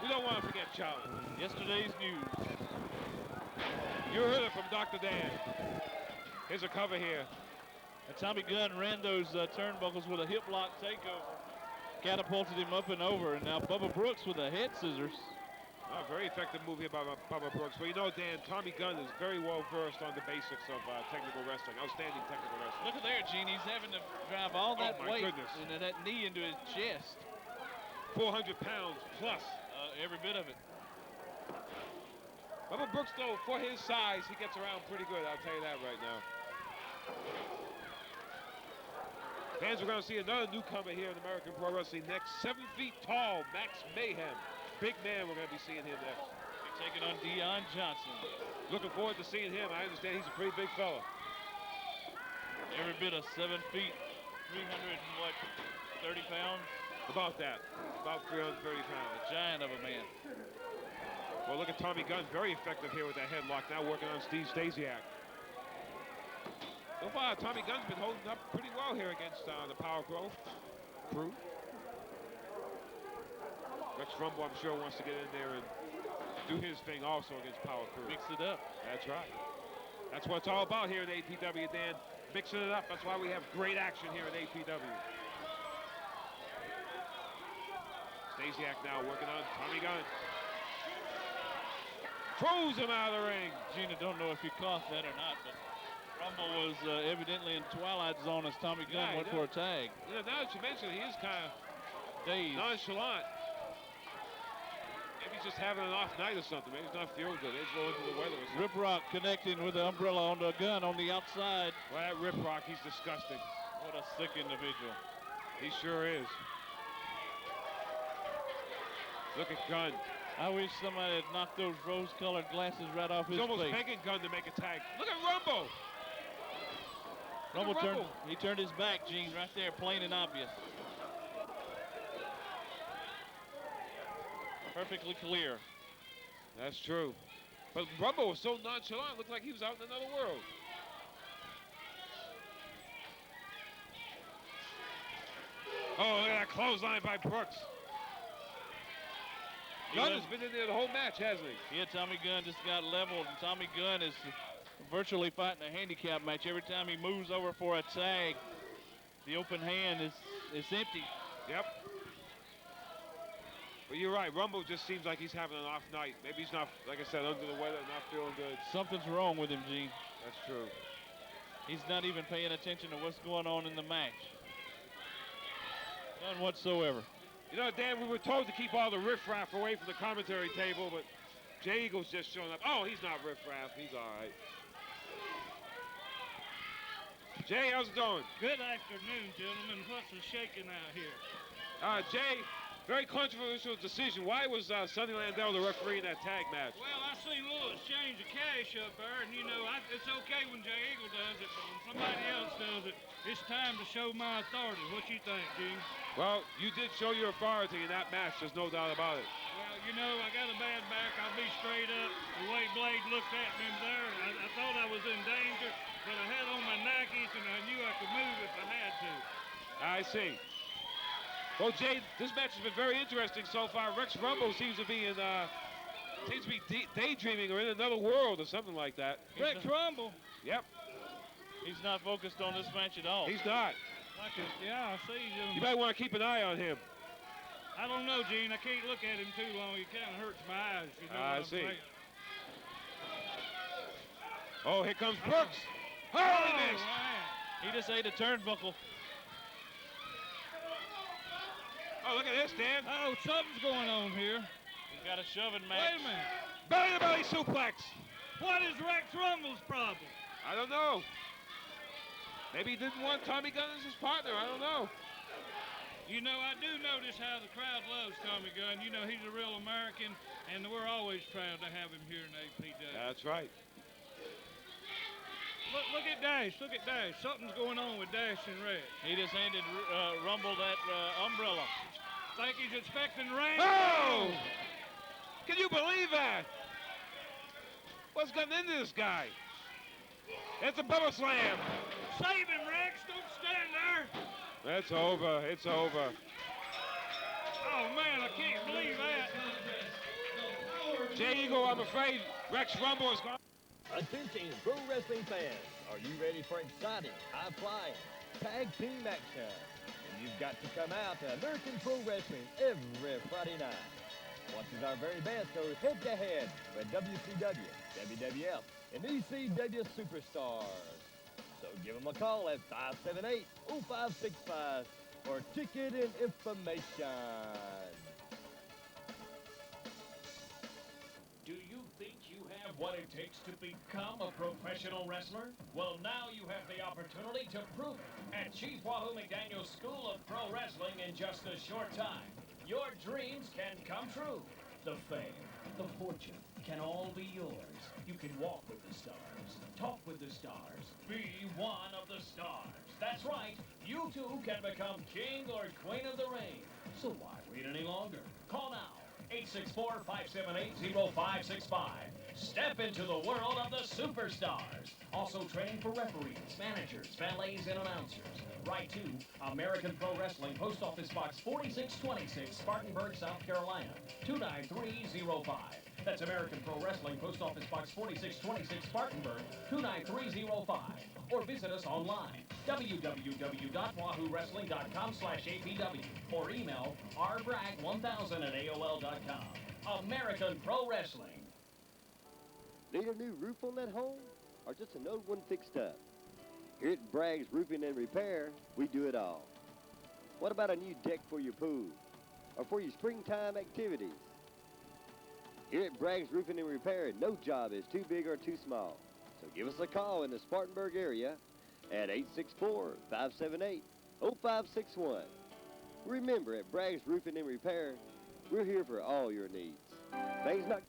we don't want to forget Charlie. Yesterday's news. You heard it from Dr. Dan. Here's a cover here. And Tommy Gunn ran those turnbuckles with a hip lock takeover. Catapulted him up and over, and now Bubba Brooks with a head scissors. Oh, very effective move here by Bubba Brooks. Well, you know, Dan, Tommy Gunn is very well versed on the basics of technical wrestling. Outstanding technical wrestling. Look at there, Gene. He's having to drive all that my weight goodness. and that knee into his chest. 400 pounds plus. Every bit of it. Bubba Brooks, though, for his size, he gets around pretty good. I'll tell you that right now. Fans are going to see another newcomer here in American Pro Wrestling next. 7 feet tall, Max Mayhem. Big man, we're going to be seeing him next. He's taking on Deion Johnson. Looking forward to seeing him. I understand he's a pretty big fella. Every bit of 7 feet, 30 pounds? About that. About 330 pounds. A giant of a man. Well, look at Tommy Gunn. Very effective here with that headlock. Now working on Steve Stasiak. So far, Tommy Gunn's been holding up pretty well here against the Power Crew. Rex Rumble, I'm sure, wants to get in there and do his thing also against Power Crew. Mix it up. That's right. That's what it's all about here at APW, Dan. Mixing it up. That's why we have great action here at APW. Stasiak now working on Tommy Gunn. Throws him out of the ring. Gina, don't know if you caught that or not, but Rumble was evidently in Twilight Zone as Tommy Gunn went for a tag. You know, now that you mention it, he is kind of dazed, nonchalant. Maybe he's just having an off night or something. Maybe he's not feeling good. Maybe he's going into the weather or something. Rip Rock connecting with the umbrella on the Gun on the outside. Well, that Rip Rock, he's disgusting. What a sick individual. He sure is. Look at Gunn. I wish somebody had knocked those rose-colored glasses right off his He's almost face. begging Gunn to make a tag. Look at Rumble. Rumble turned his back, Gene, right there, plain and obvious. Perfectly clear. That's true. But Rumble was so nonchalant, looked like he was out in another world. Oh, look at that clothesline by Brooks. Gunn has been in there the whole match, hasn't he? Yeah, Tommy Gunn just got leveled, and Tommy Gunn is virtually fighting a handicap match. Every time he moves over for a tag, the open hand is empty. Yep. But you're right, Rumble just seems like he's having an off night. Maybe he's not, like I said, under the weather, not feeling good. Something's wrong with him, Gene. That's true. He's not even paying attention to what's going on in the match. None whatsoever. You know, Dan, we were told to keep all the riffraff away from the commentary table, but Jay Eagle's just showing up. Oh, he's not riffraff. He's all right. Jay, how's it going? Good afternoon, gentlemen. What's the shaking out here? Jay, very controversial decision. Why was Sonny Landell the referee in that tag match? Well, I seen a little exchange of cash up there, and you know, it's okay when Jay Eagle does it, but when somebody else does it, it's time to show my authority. What you think, Gene? Well, you did show your authority in that match. There's no doubt about it. Well, you know, I got a bad back. I'll be straight up. The way Blade looked at me there, I thought I was in danger, but I had on my Nikes, and I knew I could move if I had to. I see. Well, Jay, this match has been very interesting so far. Rex Rumble seems to be daydreaming or in another world or something like that. Rex Rumble? Yep. He's not focused on this match at all. He's not. Yeah, I see. You might want to keep an eye on him. I don't know, Gene. I can't look at him too long. He kind of hurts my eyes. You know I what I'm see. saying? Oh, here comes Brooks. Oh, he missed. He just ate a turnbuckle. Oh, look at this, Dan. Oh, something's going on here. He's got a shoving match. Wait a minute. Belly-to-belly suplex. What is Rex Rumble's problem? I don't know. Maybe he didn't want Tommy Gunn as his partner. I don't know. You know, I do notice how the crowd loves Tommy Gunn. You know, he's a real American, and we're always proud to have him here in APW. That's right. Look at Dash. Look at Dash. Something's going on with Dash and Rex. He just handed Rumble that umbrella. Think he's expecting rain. Oh! Can you believe that? What's gotten into this guy? It's a bubble slam. Save him, Rex. Don't stand there. It's over. It's over. Oh, man, I can't believe that. Jay Eagle, I'm afraid Rex Rumble is gone. Attention, pro wrestling fans. Are you ready for exciting, high-flying tag team action? And you've got to come out to American Pro Wrestling every Friday night. Watch as our very best goes head-to-head with WCW, WWF, and ECW superstars. So give them a call at 578-0565 for ticket and information. Do you think you have what it takes to become a professional wrestler? Well, now you have the opportunity to prove it at Chief Wahoo McDaniel's School of Pro Wrestling in just a short time. Your dreams can come true. The fame, the fortune can all be yours. You can walk with the stars, talk with the stars, be one of the stars. That's right, you too can become king or queen of the ring. So why wait any longer? Call now. 864-578-0565. Step into the world of the superstars. Also training for referees, managers, valets, and announcers. Write to American Pro Wrestling, Post Office Box 4626, Spartanburg, South Carolina, 29305. That's American Pro Wrestling, Post Office Box 4626, Spartanburg, 29305. Or visit us online, www.wahoowrestling.com/APW, or email rbragg1000@AOL.com. American Pro Wrestling. Need a new roof on that home? Or just an old one fixed up? Here at Bragg's Roofing and Repair, we do it all. What about a new deck for your pool? Or for your springtime activities? Here at Bragg's Roofing and Repair, no job is too big or too small. So give us a call in the Spartanburg area at 864-578-0561. Remember, at Bragg's Roofing and Repair, we're here for all your needs. Things not